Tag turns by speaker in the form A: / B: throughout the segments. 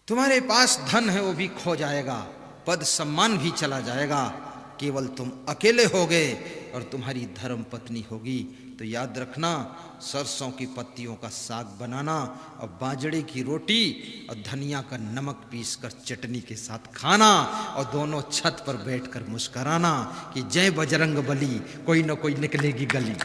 A: तुम्हारे पास धन है वो भी खो जाएगा, पद सम्मान भी चला जाएगा, केवल तुम अकेले होगे और तुम्हारी धर्म पत्नी होगी। तो याद रखना, सरसों की पत्तियों का साग बनाना और बाजरे की रोटी और धनिया का नमक पीसकर चटनी के साथ खाना और दोनों छत पर बैठकर मुस्कराना कि जय बजरंग बली, कोई ना कोई निकलेगी गली।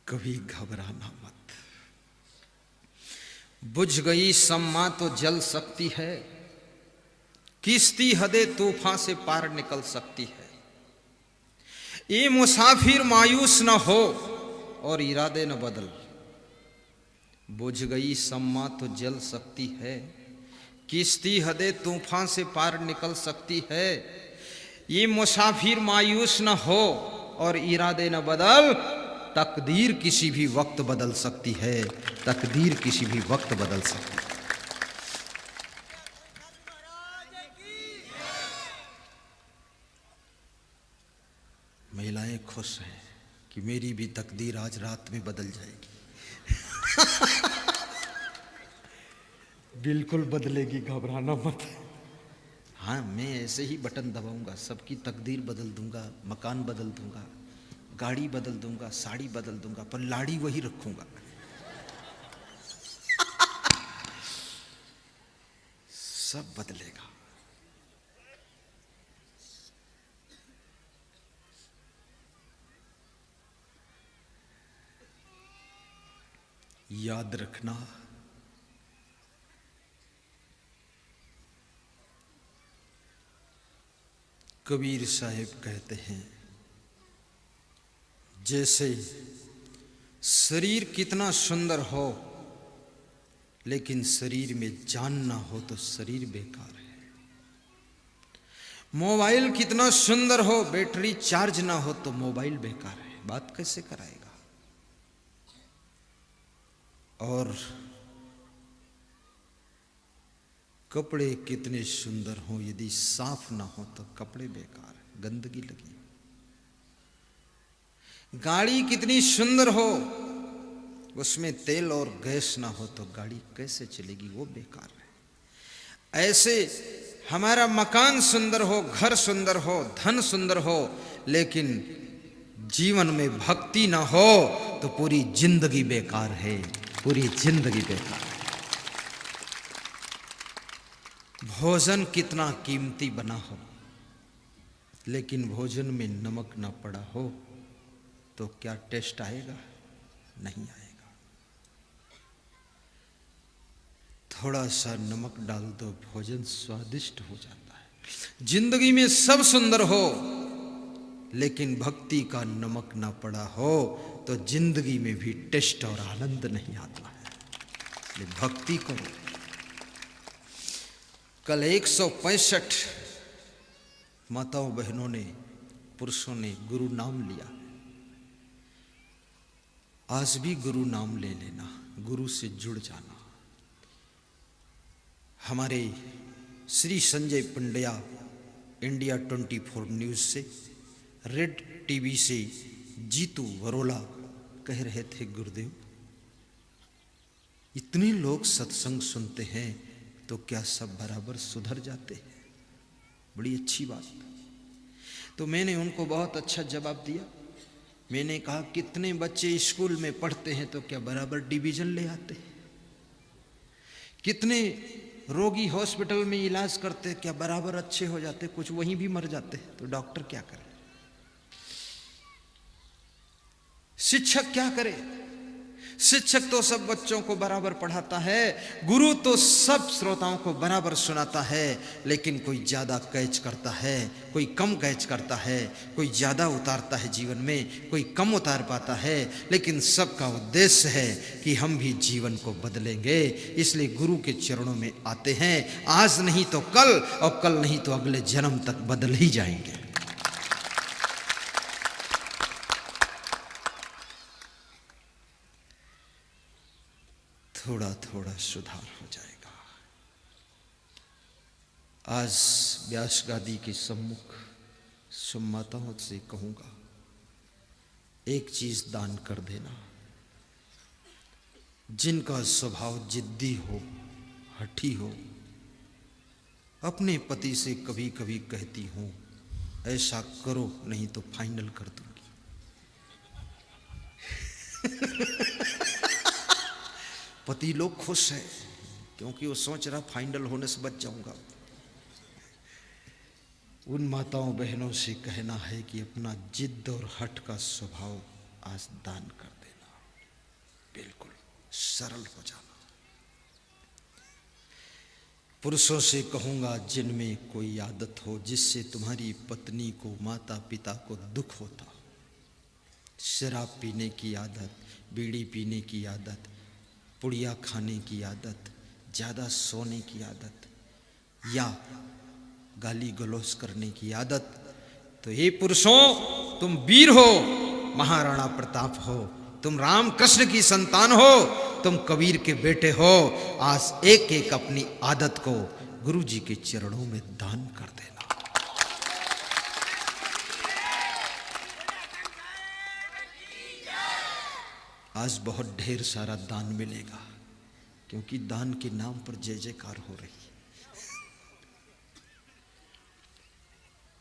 A: कभी घबराना मत। बुझ गई सम्मा तो जल सकती है, किश्ती हदे तूफान से पार निकल सकती है। ये मुसाफिर मायूस न हो और इरादे न बदल। बुझ गई सम्मा तो जल सकती है, किश्ती हदे तूफान से पार निकल सकती है। ये मुसाफिर मायूस न हो और इरादे न बदल। तकदीर किसी भी वक्त बदल सकती है, तकदीर किसी भी वक्त बदल सकती है। महिलाएं खुश हैं कि मेरी भी तकदीर आज रात में बदल जाएगी। बिल्कुल बदलेगी, घबराना मत। हाँ, मैं ऐसे ही बटन दबाऊंगा, सबकी तकदीर बदल दूंगा, मकान बदल दूंगा, गाड़ी बदल दूंगा, साड़ी बदल दूंगा, पर लाड़ी वही रखूंगा। सब बदलेगा। याद रखना, कबीर साहिब कहते हैं, जैसे शरीर कितना सुंदर हो लेकिन शरीर में जान ना हो तो शरीर बेकार है। मोबाइल कितना सुंदर हो, बैटरी चार्ज ना हो तो मोबाइल बेकार है। बात कैसे कराएगा? और कपड़े कितने सुंदर हो, यदि साफ ना हो तो कपड़े बेकार है, गंदगी लगी। गाड़ी कितनी सुंदर हो, उसमें तेल और गैस ना हो तो गाड़ी कैसे चलेगी, वो बेकार है। ऐसे हमारा मकान सुंदर हो, घर सुंदर हो, धन सुंदर हो, लेकिन जीवन में भक्ति ना हो तो पूरी जिंदगी बेकार है, पूरी जिंदगी बेकार है। भोजन कितना कीमती बना हो, लेकिन भोजन में नमक ना पड़ा हो तो क्या टेस्ट आएगा? नहीं आएगा। थोड़ा सा नमक डाल दो, भोजन स्वादिष्ट हो जाता है। जिंदगी में सब सुंदर हो लेकिन भक्ति का नमक ना पड़ा हो तो जिंदगी में भी टेस्ट और आनंद नहीं आता है। इसलिए भक्ति करो। कल 165 माताओं बहनों ने, पुरुषों ने गुरु नाम लिया। आज भी गुरु नाम ले लेना, गुरु से जुड़ जाना। हमारे श्री संजय पंड्या इंडिया 24 न्यूज़ से, रेड टीवी से जीतू वरोला कह रहे थे, गुरुदेव इतने लोग सत्संग सुनते हैं तो क्या सब बराबर सुधर जाते हैं? बड़ी अच्छी बात। तो मैंने उनको बहुत अच्छा जवाब दिया। मैंने कहा, कितने बच्चे स्कूल में पढ़ते हैं तो क्या बराबर डिवीजन ले आते हैं? कितने रोगी हॉस्पिटल में इलाज करते हैं, क्या बराबर अच्छे हो जाते? कुछ वहीं भी मर जाते हैं। तो डॉक्टर क्या करे? शिक्षक क्या करे? शिक्षक तो सब बच्चों को बराबर पढ़ाता है, गुरु तो सब श्रोताओं को बराबर सुनाता है, लेकिन कोई ज्यादा कैच करता है, कोई कम कैच करता है, कोई ज्यादा उतारता है जीवन में, कोई कम उतार पाता है। लेकिन सबका उद्देश्य है कि हम भी जीवन को बदलेंगे। इसलिए गुरु के चरणों में आते हैं, आज नहीं तो कल, और कल नहीं तो अगले जन्म तक बदल ही जाएंगे। थोड़ा थोड़ा सुधार हो जाएगा। आज व्यास गादी के सम्मुख सब माताओं से कहूंगा, एक चीज दान कर देना। जिनका स्वभाव जिद्दी हो, हठी हो, अपने पति से कभी कभी कहती हूं ऐसा करो नहीं तो फाइनल कर दूंगी। पति लोग खुश है क्योंकि वो सोच रहा फाइनल होने से बच जाऊंगा। उन माताओं बहनों से कहना है कि अपना जिद और हठ का स्वभाव आज दान कर देना, बिल्कुल सरल हो जाना। पुरुषों से कहूंगा जिनमें कोई आदत हो जिससे तुम्हारी पत्नी को, माता पिता को दुख होता, शराब पीने की आदत, बीड़ी पीने की आदत, पुड़िया खाने की आदत, ज्यादा सोने की आदत या गाली गलौज करने की आदत, तो हे पुरुषों तुम वीर हो, महाराणा प्रताप हो, तुम राम कृष्ण की संतान हो, तुम कबीर के बेटे हो। आज एक एक अपनी आदत को गुरु जी के चरणों में दान कर देना। आज बहुत ढेर सारा दान मिलेगा क्योंकि दान के नाम पर जय जयकार हो रही है।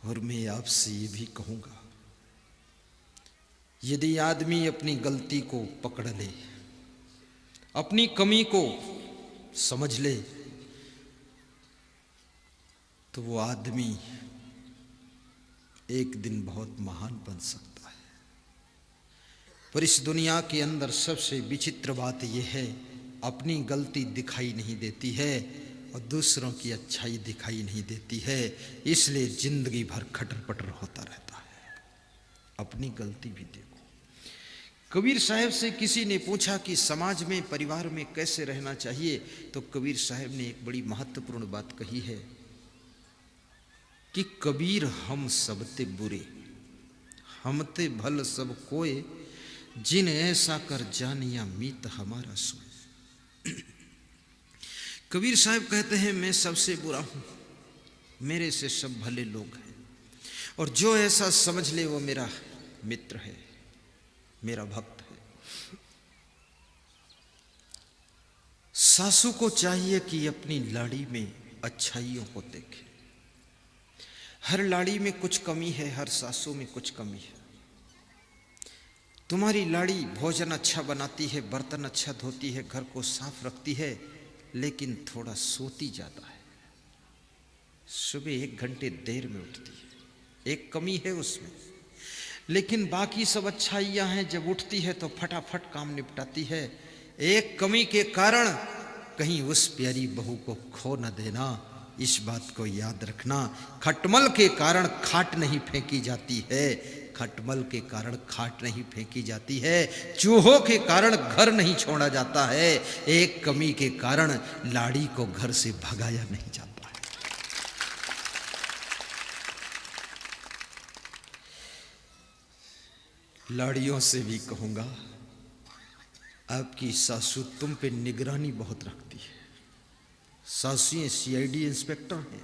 A: और मैं आपसे ये भी कहूंगा, यदि आदमी अपनी गलती को पकड़ ले, अपनी कमी को समझ ले, तो वो आदमी एक दिन बहुत महान बन सकता है। पर इस दुनिया के अंदर सबसे विचित्र बात यह है, अपनी गलती दिखाई नहीं देती है और दूसरों की अच्छाई दिखाई नहीं देती है, इसलिए जिंदगी भर खटर पटर होता रहता है। अपनी गलती भी देखो। कबीर साहब से किसी ने पूछा कि समाज में, परिवार में कैसे रहना चाहिए, तो कबीर साहब ने एक बड़ी महत्वपूर्ण बात कही है कि कबीर हम सबते बुरे, हमते भल सब कोय, जिन ऐसा कर जानिया मीत हमारा सोय। कबीर साहब कहते हैं मैं सबसे बुरा हूं, मेरे से सब भले लोग हैं, और जो ऐसा समझ ले वो मेरा मित्र है, मेरा भक्त है। सासू को चाहिए कि अपनी लाड़ी में अच्छाइयों को देखे। हर लाड़ी में कुछ कमी है, हर सासू में कुछ कमी है। तुम्हारी लाड़ी भोजन अच्छा बनाती है, बर्तन अच्छा धोती है, घर को साफ रखती है, लेकिन थोड़ा सोती ज्यादा है। सुबह 1 घंटे देर में उठती है, एक कमी है उसमें। लेकिन बाकी सब अच्छाइयां हैं, जब उठती है तो फटाफट काम निपटाती है। एक कमी के कारण कहीं उस प्यारी बहू को खो न देना, इस बात को याद रखना। खटमल के कारण खाट नहीं फेंकी जाती है, खटमल के कारण खाट नहीं फेंकी जाती है, चूहों के कारण घर नहीं छोड़ा जाता है, एक कमी के कारण लाड़ी को घर से भगाया नहीं जाता है। लाड़ियों से भी कहूंगा, आपकी सासू तुम पे निगरानी बहुत रखती है। सासुएं सीआईडी इंस्पेक्टर हैं,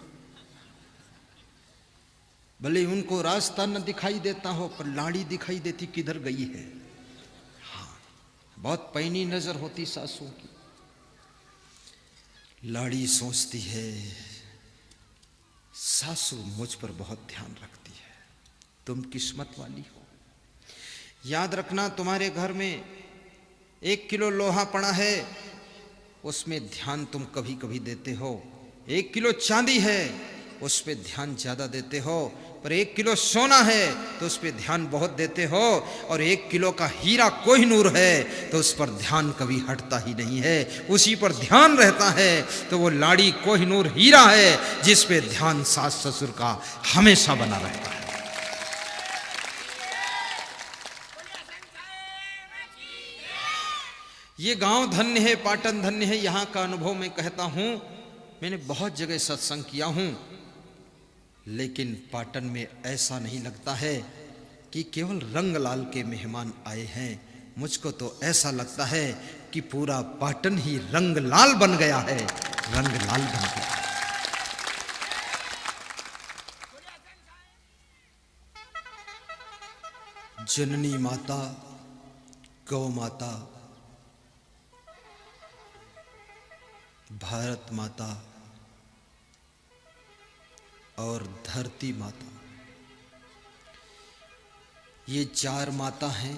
A: भले उनको रास्ता न दिखाई देता हो पर लाड़ी दिखाई देती किधर गई है। हाँ, बहुत पैनी नजर होती सासुओं की। लाड़ी सोचती है सासू मुझ पर बहुत ध्यान रखती है, तुम किस्मत वाली हो। याद रखना, तुम्हारे घर में 1 किलो लोहा पड़ा है, उसमें ध्यान तुम कभी कभी देते हो। 1 किलो चांदी है, उस पर ध्यान ज्यादा देते हो। पर 1 किलो सोना है तो उस पर ध्यान बहुत देते हो। और 1 किलो का हीरा कोहिनूर है तो उस पर ध्यान कभी हटता ही नहीं है, उसी पर ध्यान रहता है। तो वो लाड़ी कोहिनूर हीरा है जिस पे ध्यान सास ससुर का हमेशा बना रहता है। ये गांव धन्य है, पाटन धन्य है। यहाँ का अनुभव मैं कहता हूँ, मैंने बहुत जगह सत्संग किया हूँ, लेकिन पाटन में ऐसा नहीं लगता है कि केवल रंगलाल के मेहमान आए हैं। मुझको तो ऐसा लगता है कि पूरा पाटन ही रंगलाल बन गया है, रंगलाल बन गया। जननी माता, गौ माता, भारत माता और धरती माता, ये चार माता हैं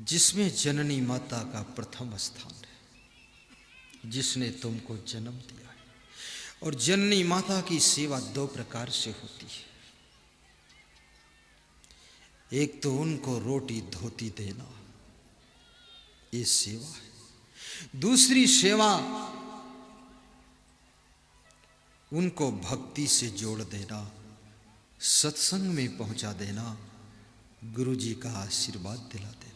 A: जिसमें जननी माता का प्रथम स्थान है, जिसने तुमको जन्म दिया है। और जननी माता की सेवा दो प्रकार से होती है। एक तो उनको रोटी धोती देना, ये सेवा है। दूसरी सेवा उनको भक्ति से जोड़ देना, सत्संग में पहुंचा देना, गुरु जी का आशीर्वाद दिला देना।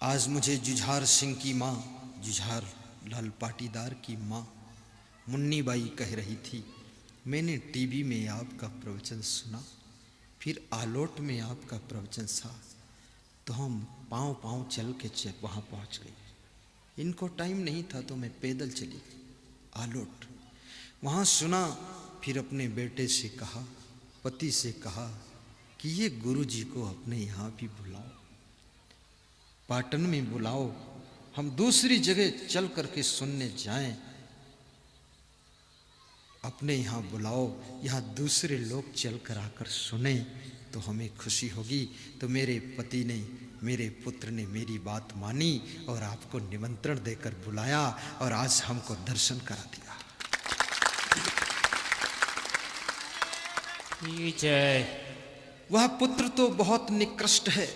A: आज मुझे जुझार सिंह की माँ, जुझार लाल पाटीदार की माँ मुन्नी बाई कह रही थी, मैंने टीवी में आपका प्रवचन सुना, फिर आलोट में आपका प्रवचन था, तो हम पाँव पाँव चल के वहाँ पहुँच गए। इनको टाइम नहीं था तो मैं पैदल चली आलोट, वहाँ सुना, फिर अपने बेटे से कहा, पति से कहा कि ये गुरु जी को अपने यहाँ भी बुलाओ, पाटन में बुलाओ, हम दूसरी जगह चल करके सुनने जाएं, अपने यहाँ बुलाओ, यहाँ दूसरे लोग चल कर आकर सुने तो हमें खुशी होगी। तो मेरे पति ने, मेरे पुत्र ने मेरी बात मानी और आपको निमंत्रण देकर बुलाया और आज हमको दर्शन करा दिया।
B: जय।
A: वह पुत्र तो बहुत निकृष्ट है,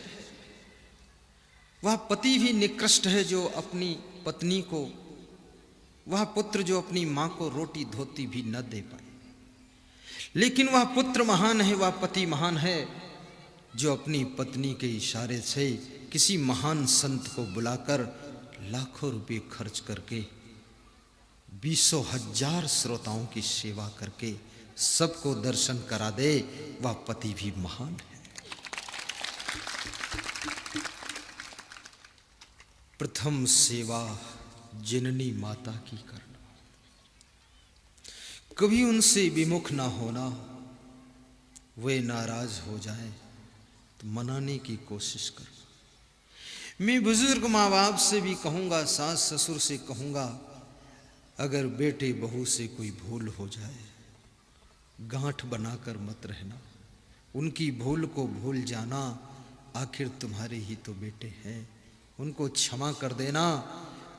A: वह पति भी निकृष्ट है जो अपनी पत्नी को, वह पुत्र जो अपनी मां को रोटी धोती भी न दे पाए। लेकिन वह पुत्र महान है, वह पति महान है जो अपनी पत्नी के इशारे से किसी महान संत को बुलाकर लाखों रुपए खर्च करके 20,000 श्रोताओं की सेवा करके सबको दर्शन करा दे, वह पति भी महान है। प्रथम सेवा जननी माता की करना, कभी उनसे विमुख ना होना, वे नाराज हो जाएं तो मनाने की कोशिश करना। मैं बुजुर्ग माँ बाप से भी कहूँगा, सास ससुर से कहूँगा, अगर बेटे बहू से कोई भूल हो जाए, गांठ बनाकर मत रहना, उनकी भूल को भूल जाना, आखिर तुम्हारे ही तो बेटे हैं, उनको क्षमा कर देना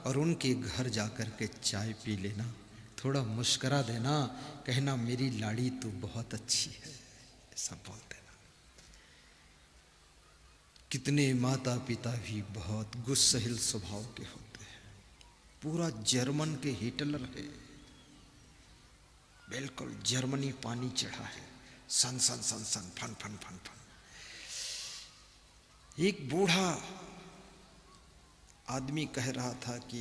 A: और उनके घर जाकर के चाय पी लेना, थोड़ा मुस्करा देना, कहना मेरी लाड़ी तू बहुत अच्छी है, ऐसा बोल देना। कितने माता पिता भी बहुत गुस्सहिल स्वभाव के होते हैं, पूरा जर्मन के हिटलर है, बिल्कुल जर्मनी पानी चढ़ा है, सन सन सन सन फन फन फन फन। एक बूढ़ा आदमी कह रहा था कि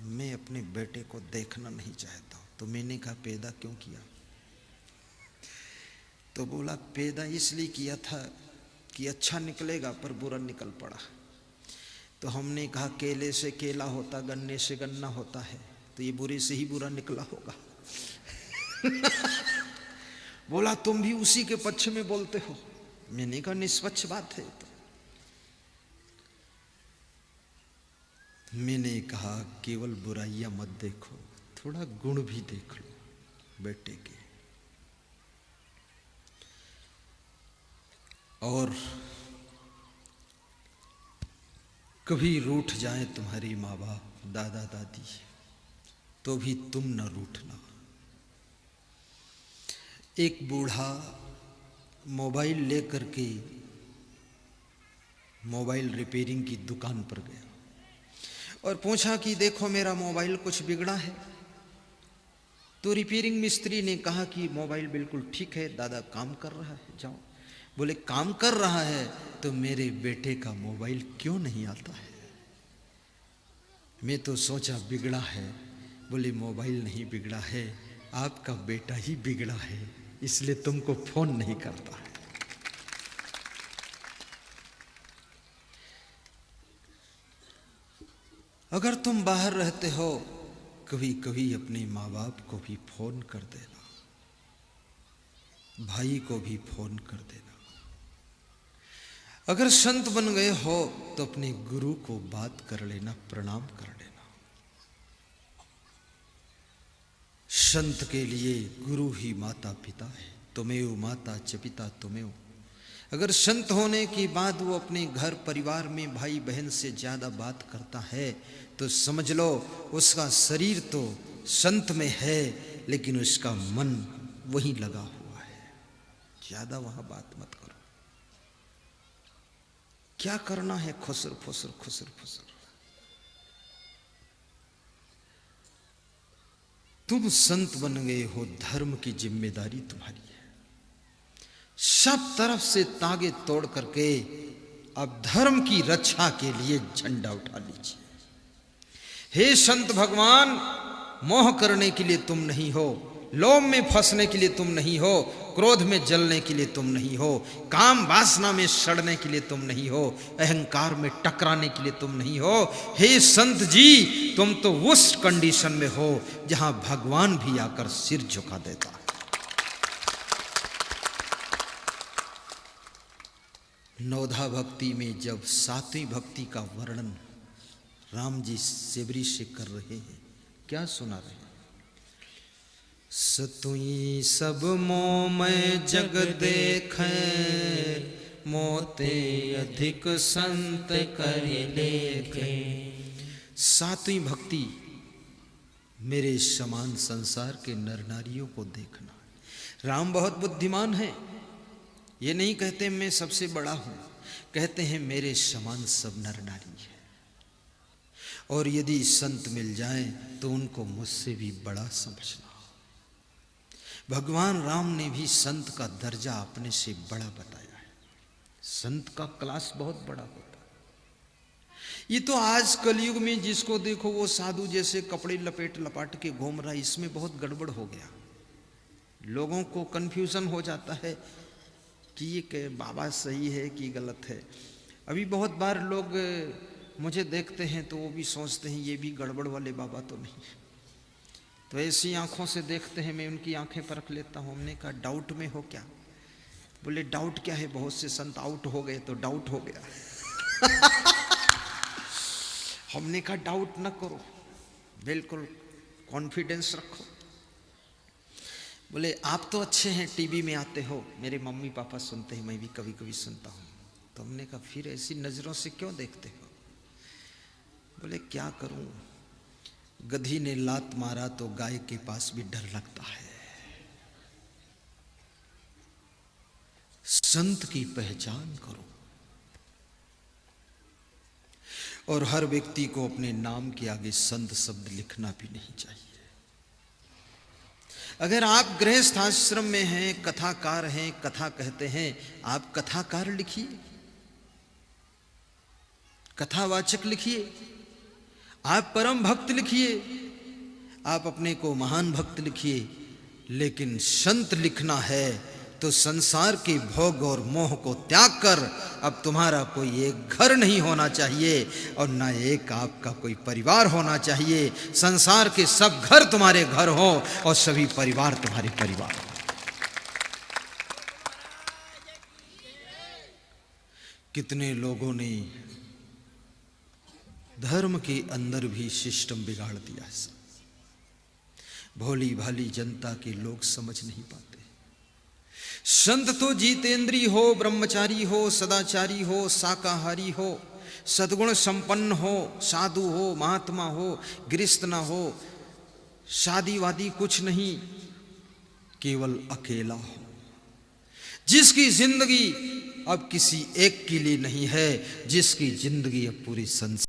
A: मैं अपने बेटे को देखना नहीं चाहता हूं, तो मैंने कहा पैदा क्यों किया? तो बोला पैदा इसलिए किया था कि अच्छा निकलेगा, पर बुरा निकल पड़ा। तो हमने कहा केले से केला होता, गन्ने से गन्ना होता है, तो ये बुरे से ही बुरा निकला होगा। बोला तुम भी उसी के पक्ष में बोलते हो। मैंने कहा निष्पक्ष बात है। तो मैंने कहा केवल बुराइयां मत देखो, थोड़ा गुण भी देख लो बेटे के। और कभी रूठ जाए तुम्हारी माँ बाप, दादा दादी, तो भी तुम न रूठना। एक बूढ़ा मोबाइल लेकर के मोबाइल रिपेयरिंग की दुकान पर गया और पूछा कि देखो मेरा मोबाइल कुछ बिगड़ा है। तो रिपेयरिंग मिस्त्री ने कहा कि मोबाइल बिल्कुल ठीक है दादा, काम कर रहा है, जाओ। बोले काम कर रहा है तो मेरे बेटे का मोबाइल क्यों नहीं आता है? मैं तो सोचा बिगड़ा है। बोले मोबाइल नहीं बिगड़ा है, आपका बेटा ही बिगड़ा है, इसलिए तुमको फोन नहीं करता है। अगर तुम बाहर रहते हो, कभी कभी अपने माँ बाप को भी फोन कर देना। भाई को भी फोन कर देना। अगर संत बन गए हो तो अपने गुरु को बात कर लेना, प्रणाम कर लेना। संत के लिए गुरु ही माता पिता है। तुमेव माता च पिता तुमेव। अगर संत होने के बाद वो अपने घर परिवार में भाई बहन से ज्यादा बात करता है तो समझ लो उसका शरीर तो संत में है लेकिन उसका मन वहीं लगा हुआ है। ज्यादा वहां बात मत करो। क्या करना है? खुसर फुसर खुसर फुसर। तुम संत बन गए हो, धर्म की जिम्मेदारी तुम्हारी है। सब तरफ से तागे तोड़ करके अब धर्म की रक्षा के लिए झंडा उठा लीजिए। हे संत भगवान, मोह करने के लिए तुम नहीं हो, लोभ में फंसने के लिए तुम नहीं हो, क्रोध में जलने के लिए तुम नहीं हो, काम वासना में सड़ने के लिए तुम नहीं हो, अहंकार में टकराने के लिए तुम नहीं हो। हे संत जी, तुम तो उस कंडीशन में हो जहां भगवान भी आकर सिर झुका देता। नौधा भक्ति में जब सातवीं भक्ति का वर्णन राम जी सेवरी से कर रहे हैं, क्या सुना रहे हैं? सतुई सब मोह में जग देखे, मोते अधिक संत कर लेखे। सातवीं भक्ति मेरे समान संसार के नर नारियों को देखना। राम बहुत बुद्धिमान है, ये नहीं कहते मैं सबसे बड़ा हूं, कहते हैं मेरे समान सब नर नारी है। और यदि संत मिल जाएं तो उनको मुझसे भी बड़ा समझना। भगवान राम ने भी संत का दर्जा अपने से बड़ा बताया है। संत का क्लास बहुत बड़ा होता है। ये तो आज कलयुग में जिसको देखो वो साधु जैसे कपड़े लपेट लपाट के घूम रहा है, इसमें बहुत गड़बड़ हो गया। लोगों को कंफ्यूजन हो जाता है कि ये बाबा सही है कि गलत है। अभी बहुत बार लोग मुझे देखते हैं तो वो भी सोचते हैं ये भी गड़बड़ वाले बाबा तो नहीं। तो ऐसी आंखों से देखते हैं, मैं उनकी आंखें परख लेता हूँ। हमने कहा डाउट में हो क्या? बोले डाउट क्या है, बहुत से संत आउट हो गए तो डाउट हो गया। हमने कहा डाउट न करो, बिल्कुल कॉन्फिडेंस रखो। बोले आप तो अच्छे हैं, टीवी में आते हो, मेरे मम्मी पापा सुनते हैं, मैं भी कभी कभी सुनता हूँ। तो हमने कहा फिर ऐसी नजरों से क्यों देखते हो? बोले क्या करूं, गधी ने लात मारा तो गाय के पास भी डर लगता है। संत की पहचान करो। और हर व्यक्ति को अपने नाम के आगे संत शब्द लिखना भी नहीं चाहिए। अगर आप गृहस्थ आश्रम में हैं, कथाकार हैं, कथा कहते हैं, आप कथाकार लिखिए, कथावाचक लिखिए, आप परम भक्त लिखिए, आप अपने को महान भक्त लिखिए। लेकिन संत लिखना है तो संसार के भोग और मोह को त्याग कर अब तुम्हारा कोई एक घर नहीं होना चाहिए और ना एक आपका कोई परिवार होना चाहिए। संसार के सब घर तुम्हारे घर हो और सभी परिवार तुम्हारे परिवार हो। कितने लोगों ने धर्म के अंदर भी सिस्टम बिगाड़ दिया है। भोली भाली जनता के लोग समझ नहीं पाते। संत तो जितेंद्री हो, ब्रह्मचारी हो, सदाचारी हो, शाकाहारी हो, सद्गुण संपन्न हो, साधु हो, महात्मा हो, गृहस्थ ना हो, शादीवादी कुछ नहीं, केवल अकेला हो, जिसकी जिंदगी अब किसी एक के लिए नहीं है, जिसकी जिंदगी अब पूरी संसार